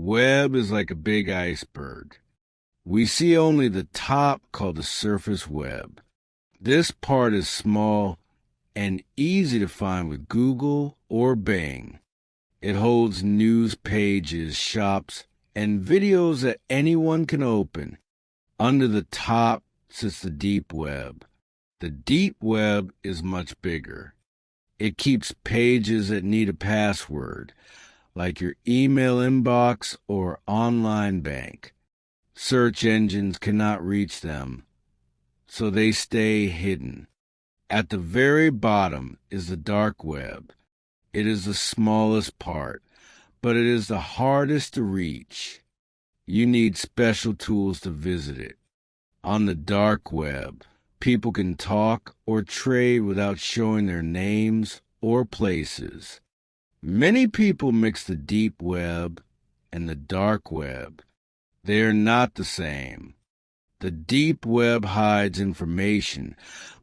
web is like a big iceberg. We see only the top, called the surface web. This part is small and easy to find with Google or Bing. It holds news pages, shops, and videos that anyone can open. Under the top sits the deep web. The deep web is much bigger. It keeps pages that need a password, like your email inbox or online bank. Search engines cannot reach them, so they stay hidden. At the very bottom is the dark web. It is the smallest part, but it is the hardest to reach. You need special tools to visit it. On the dark web, people can talk or trade without showing their names or places. Many people mix the deep web and the dark web. They are not the same. The deep web hides information,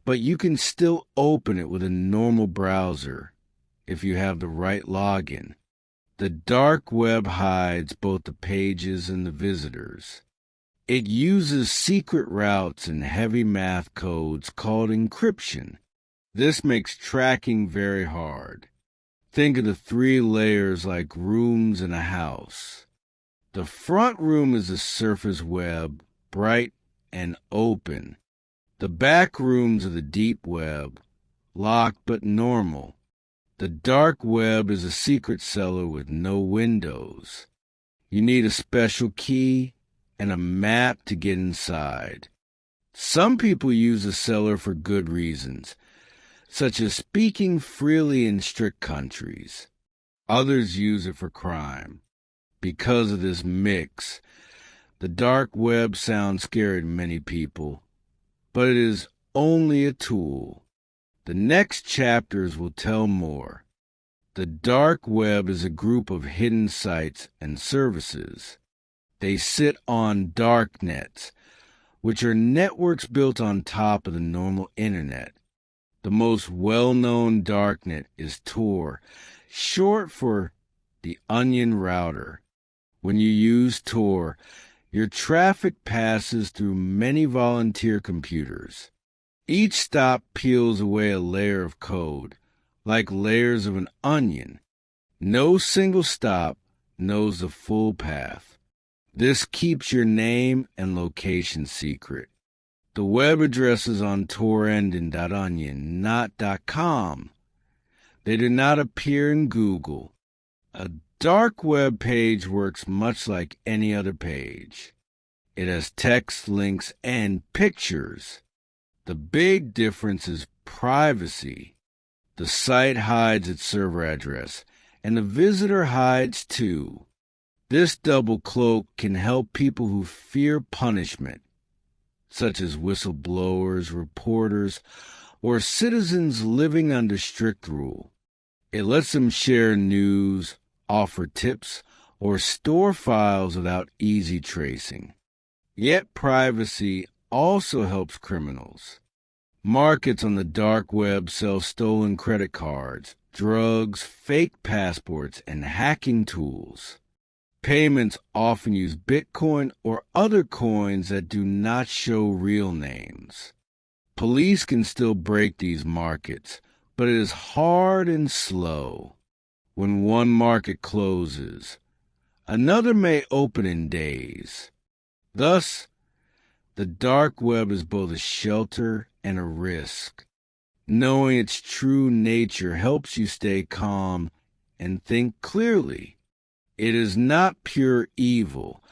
but you can still open it with a normal browser if you have the right login. The dark web hides both the pages and the visitors. It uses secret routes and heavy math codes called encryption. This makes tracking very hard. Think of the 3 layers like rooms in a house. The front room is the surface web, bright and open. The back rooms are the deep web, locked but normal. The dark web is a secret cellar with no windows. You need a special key and a map to get inside. Some people use the cellar for good reasons, such as speaking freely in strict countries. Others use it for crime. Because of this mix, the dark web sounds scary to many people, but it is only a tool. The next chapters will tell more. The dark web is a group of hidden sites and services. They sit on dark nets, which are networks built on top of the normal internet. The most well-known darknet is Tor, short for the Onion Router. When you use Tor, your traffic passes through many volunteer computers. Each stop peels away a layer of code, like layers of an onion. No single stop knows the full path. This keeps your name and location secret. The web addresses on Tor end in .onion, not .com. They do not appear in Google. A dark web page works much like any other page. It has text, links, and pictures. The big difference is privacy. The site hides its server address, and the visitor hides too. This double cloak can help people who fear punishment, such as whistleblowers, reporters, or citizens living under strict rule. It lets them share news, offer tips, or store files without easy tracing. Yet privacy also helps criminals. Markets on the dark web sell stolen credit cards, drugs, fake passports, and hacking tools. Payments often use Bitcoin or other coins that do not show real names. Police can still break these markets, but it is hard and slow. When one market closes, another may open in days. Thus, the dark web is both a shelter and a risk. Knowing its true nature helps you stay calm and think clearly. It is not pure evil,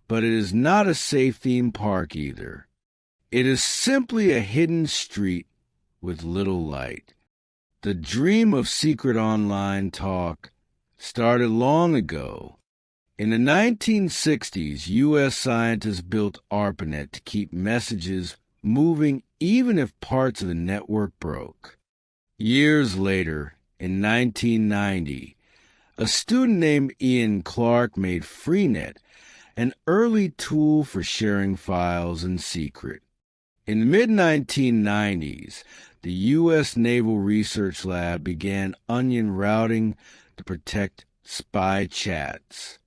but it is not a safe theme park either. It is simply a hidden street with little light. The dream of secret online talk started long ago. In the 1960s, U.S. scientists built ARPANET to keep messages moving even if parts of the network broke. Years later, in 1990, a student named Ian Clark made Freenet, an early tool for sharing files in secret. In the mid-1990s, the U.S. Naval Research Lab began onion routing to protect spy chats.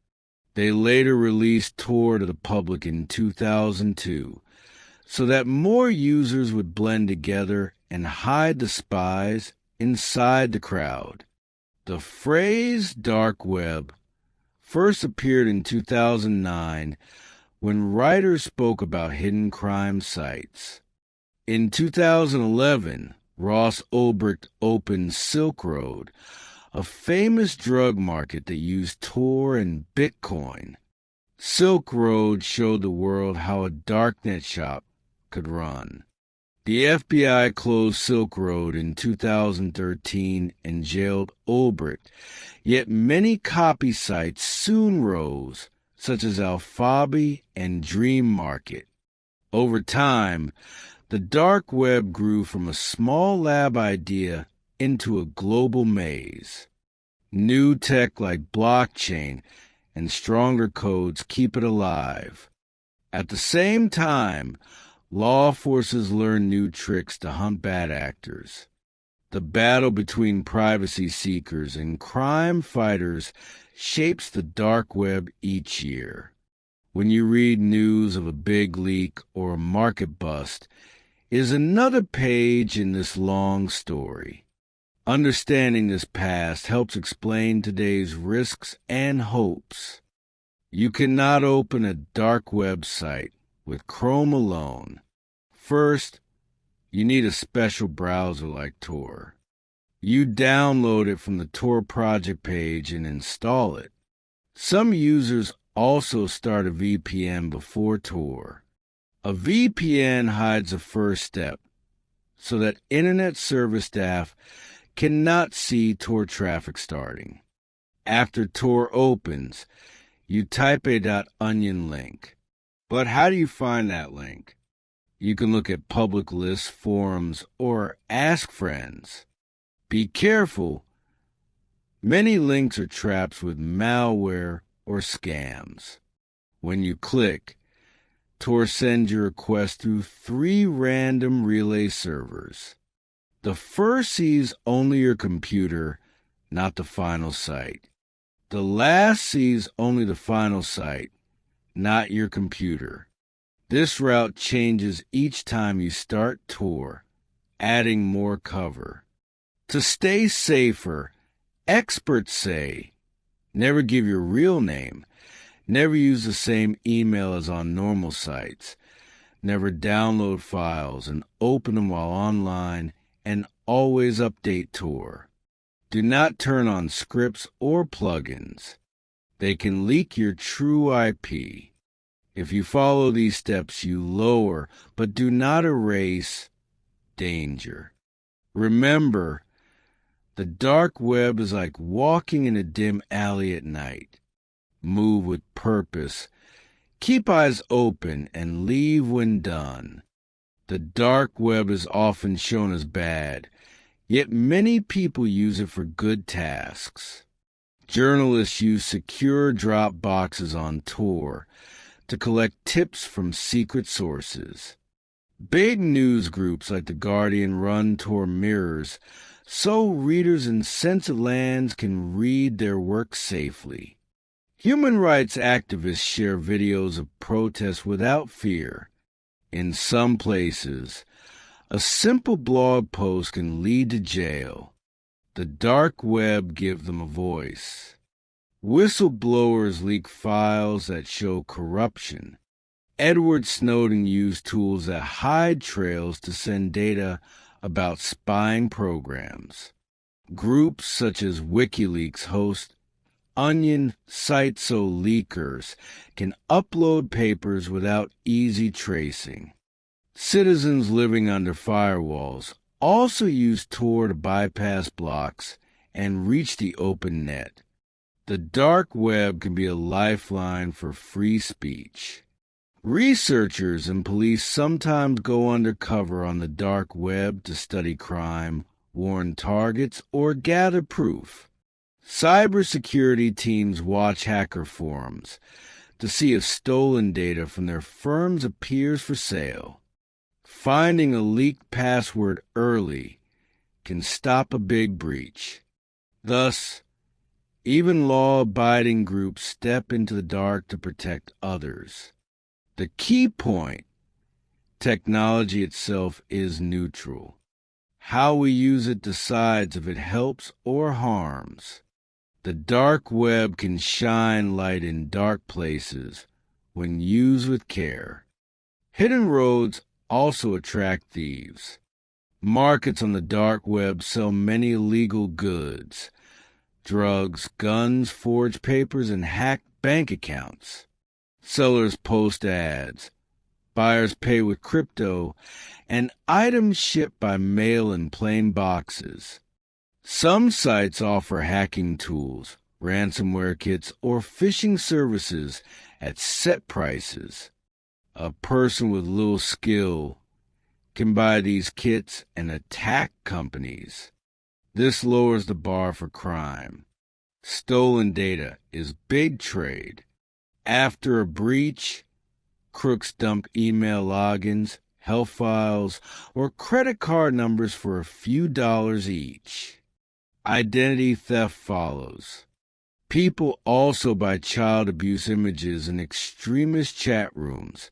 They later released Tor to the public in 2002 so that more users would blend together and hide the spies inside the crowd. The phrase dark web first appeared in 2009 when writers spoke about hidden crime sites. In 2011, Ross Ulbricht opened Silk Road, a famous drug market that used Tor and Bitcoin. Silk Road showed the world how a darknet shop could run. The FBI closed Silk Road in 2013 and jailed Ulbricht, yet many copy sites soon rose, such as Alphabi and Dream Market. Over time, the dark web grew from a small lab idea into a global maze. New tech like blockchain and stronger codes keep it alive. At the same time, law forces learn new tricks to hunt bad actors. The battle between privacy seekers and crime fighters shapes the dark web each year. When you read news of a big leak or a market bust, it is another page in this long story. Understanding this past helps explain today's risks and hopes. You cannot open a dark website with Chrome alone. First, you need a special browser like Tor. You download it from the Tor project page and install it. Some users also start a VPN before Tor. A VPN hides the first step so that internet service staff cannot see Tor traffic starting. After Tor opens, you type a .onion link. But how do you find that link? You can look at public lists, forums, or ask friends. Be careful. Many links are traps with malware or scams. When you click, Tor sends your request through 3 random relay servers. The first sees only your computer, not the final site. The last sees only the final site, not your computer. This route changes each time you start Tor, adding more cover. To stay safer, experts say, never give your real name, never use the same email as on normal sites, never download files and open them while online, and always update Tor. Do not turn on scripts or plugins. They can leak your true IP. If you follow these steps, you lower, but do not erase, danger. Remember, the dark web is like walking in a dim alley at night. Move with purpose. Keep eyes open and leave when done. The dark web is often shown as bad, yet many people use it for good tasks. Journalists use secure drop boxes on Tor to collect tips from secret sources. Big news groups like The Guardian run Tor mirrors so readers in sensitive lands can read their work safely. Human rights activists share videos of protests without fear. In some places, a simple blog post can lead to jail. The dark web gives them a voice. Whistleblowers leak files that show corruption. Edward Snowden used tools that hide trails to send data about spying programs. Groups such as WikiLeaks host Onion sites so leakers can upload papers without easy tracing. Citizens living under firewalls also use Tor to bypass blocks and reach the open net. The dark web can be a lifeline for free speech. Researchers and police sometimes go undercover on the dark web to study crime, warn targets, or gather proof. Cybersecurity teams watch hacker forums to see if stolen data from their firms appears for sale. Finding a leaked password early can stop a big breach. Thus, Even law-abiding groups step into the dark to protect others. The key point: technology itself is neutral. How we use it decides if it helps or harms. The dark web can shine light in dark places when used with care. Hidden roads also attract thieves. Markets on the dark web sell many illegal goods: drugs, guns, forged papers, and hacked bank accounts. Sellers post ads. Buyers pay with crypto, and items shipped by mail in plain boxes. Some sites offer hacking tools, ransomware kits, or phishing services at set prices. A person with little skill can buy these kits and attack companies. This lowers the bar for crime. Stolen data is big trade. After a breach, crooks dump email logins, health files, or credit card numbers for a few dollars each. Identity theft follows. People also buy child abuse images in extremist chat rooms,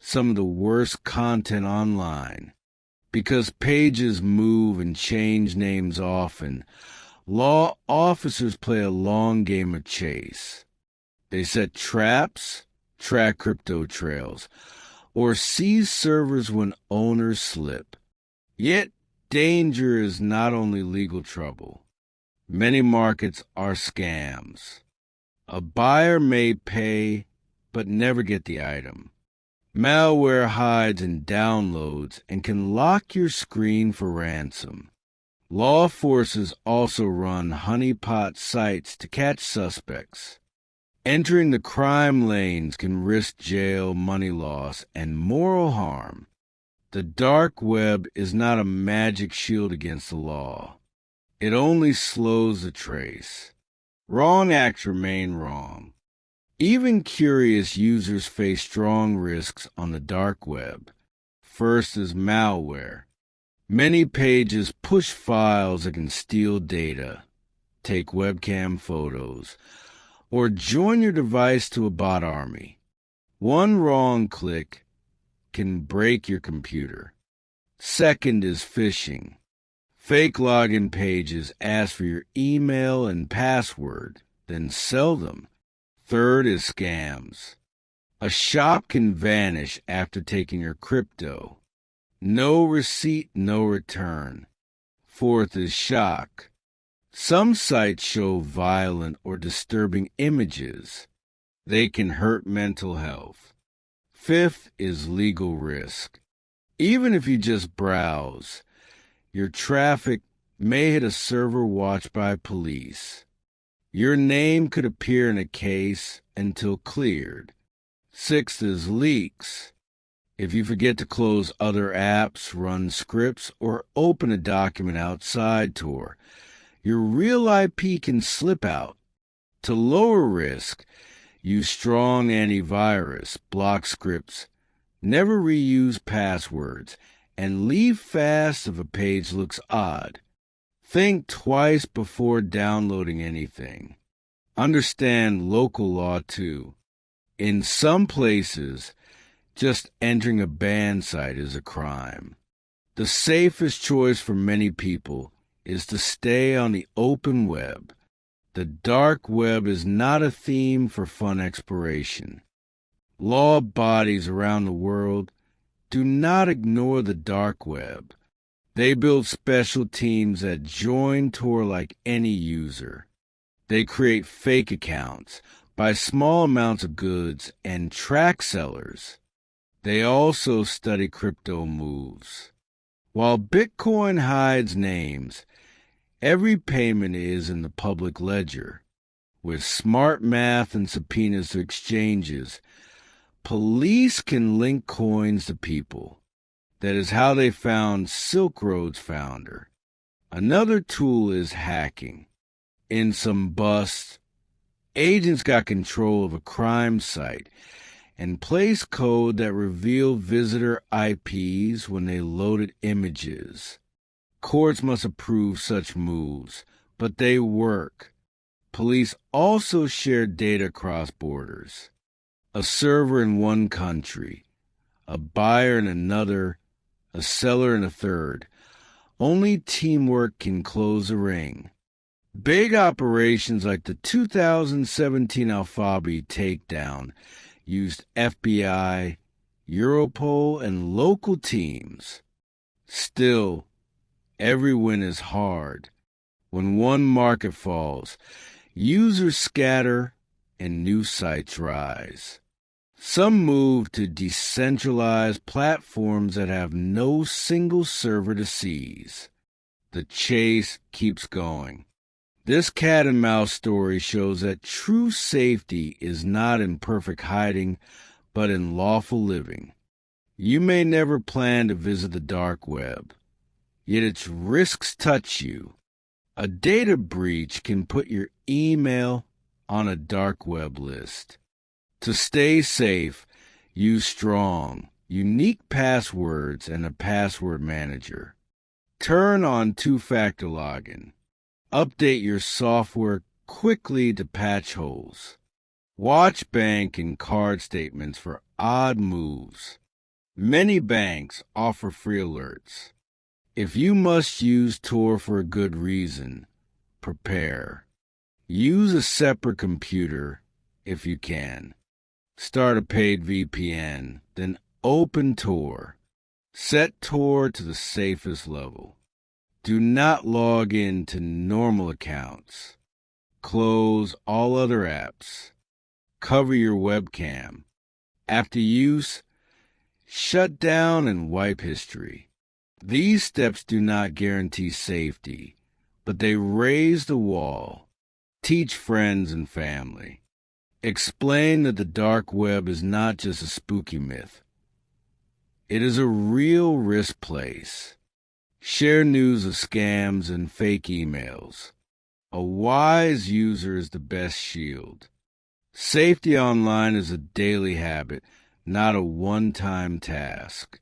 some of the worst content online. Because pages move and change names often, law officers play a long game of chase. They set traps, track crypto trails, or seize servers when owners slip. Yet, danger is not only legal trouble. Many markets are scams. A buyer may pay, but never get the item. Malware hides in downloads and can lock your screen for ransom. Law forces also run honeypot sites to catch suspects. Entering the crime lanes can risk jail, money loss, and moral harm. The dark web is not a magic shield against the law. It only slows the trace. Wrong acts remain wrong. Even curious users face strong risks on the dark web. First is malware. Many pages push files that can steal data, take webcam photos, or join your device to a bot army. One wrong click can break your computer. Second is phishing. Fake login pages ask for your email and password, then sell them. Third is scams. A shop can vanish after taking your crypto. No receipt, no return. Fourth is shock. Some sites show violent or disturbing images. They can hurt mental health. Fifth is legal risk. Even if you just browse, your traffic may hit a server watched by police. Your name could appear in a case until cleared. Sixth is leaks. If you forget to close other apps, run scripts, or open a document outside Tor, your real IP can slip out. To lower risk, use strong antivirus, block scripts, never reuse passwords, and leave fast if a page looks odd. Think twice before downloading anything. Understand local law, too. In some places, just entering a banned site is a crime. The safest choice for many people is to stay on the open web. The dark web is not a theme for fun exploration. Law bodies around the world do not ignore the dark web. They build special teams that join Tor like any user. They create fake accounts, buy small amounts of goods, and track sellers. They also study crypto moves. While Bitcoin hides names, every payment is in the public ledger. With smart math and subpoenas to exchanges, police can link coins to people. That is how they found Silk Road's founder. Another tool is hacking. In some busts, agents got control of a crime site and placed code that revealed visitor IPs when they loaded images. Courts must approve such moves, but they work. Police also share data across borders. A server in one country, a buyer in another, a seller in a third. Only teamwork can close a ring. Big operations like the 2017 Alphabi takedown used FBI, Europol, and local teams. Still, every win is hard. When one market falls, users scatter and new sites rise. Some move to decentralized platforms that have no single server to seize. The chase keeps going. This cat and mouse story shows that true safety is not in perfect hiding, but in lawful living. You may never plan to visit the dark web, yet its risks touch you. A data breach can put your email on a dark web list. To stay safe, use strong, unique passwords and a password manager. Turn on two-factor login. Update your software quickly to patch holes. Watch bank and card statements for odd moves. Many banks offer free alerts. If you must use Tor for a good reason, prepare. Use a separate computer if you can. Start a paid VPN, then open Tor. Set Tor to the safest level. Do not log in to normal accounts. Close all other apps. Cover your webcam. After use, shut down and wipe history. These steps do not guarantee safety, but they raise the wall. Teach friends and family. Explain that the dark web is not just a spooky myth. It is a real risk place. Share news of scams and fake emails. A wise user is the best shield. Safety online is a daily habit, not a one-time task.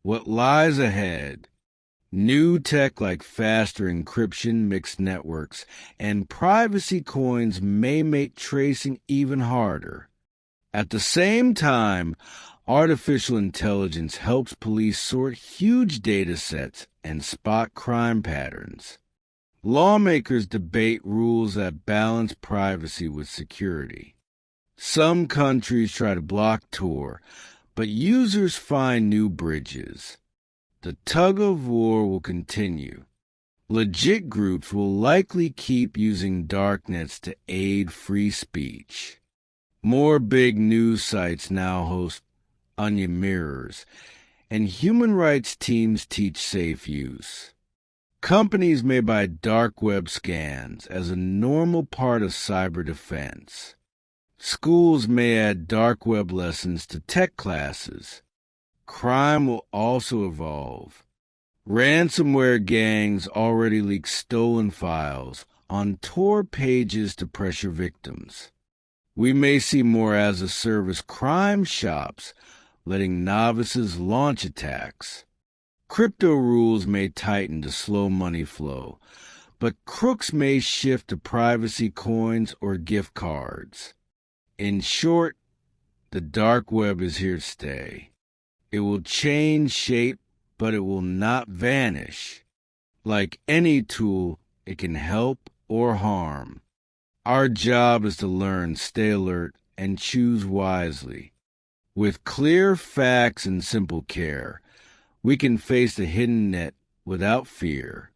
What lies ahead? New tech like faster encryption, mixed networks, and privacy coins may make tracing even harder. At the same time, artificial intelligence helps police sort huge data sets and spot crime patterns. Lawmakers debate rules that balance privacy with security. Some countries try to block Tor, but users find new bridges. The tug-of-war will continue. Legit groups will likely keep using darknets to aid free speech. More big news sites now host onion mirrors, and human rights teams teach safe use. Companies may buy dark web scans as a normal part of cyber defense. Schools may add dark web lessons to tech classes. Crime will also evolve. Ransomware gangs already leak stolen files on Tor pages to pressure victims. We may see more as-a-service crime shops letting novices launch attacks. Crypto rules may tighten to slow money flow, but crooks may shift to privacy coins or gift cards. In short, the dark web is here to stay. It will change shape, but it will not vanish. Like any tool, it can help or harm. Our job is to learn, stay alert, and choose wisely. With clear facts and simple care, we can face the hidden net without fear.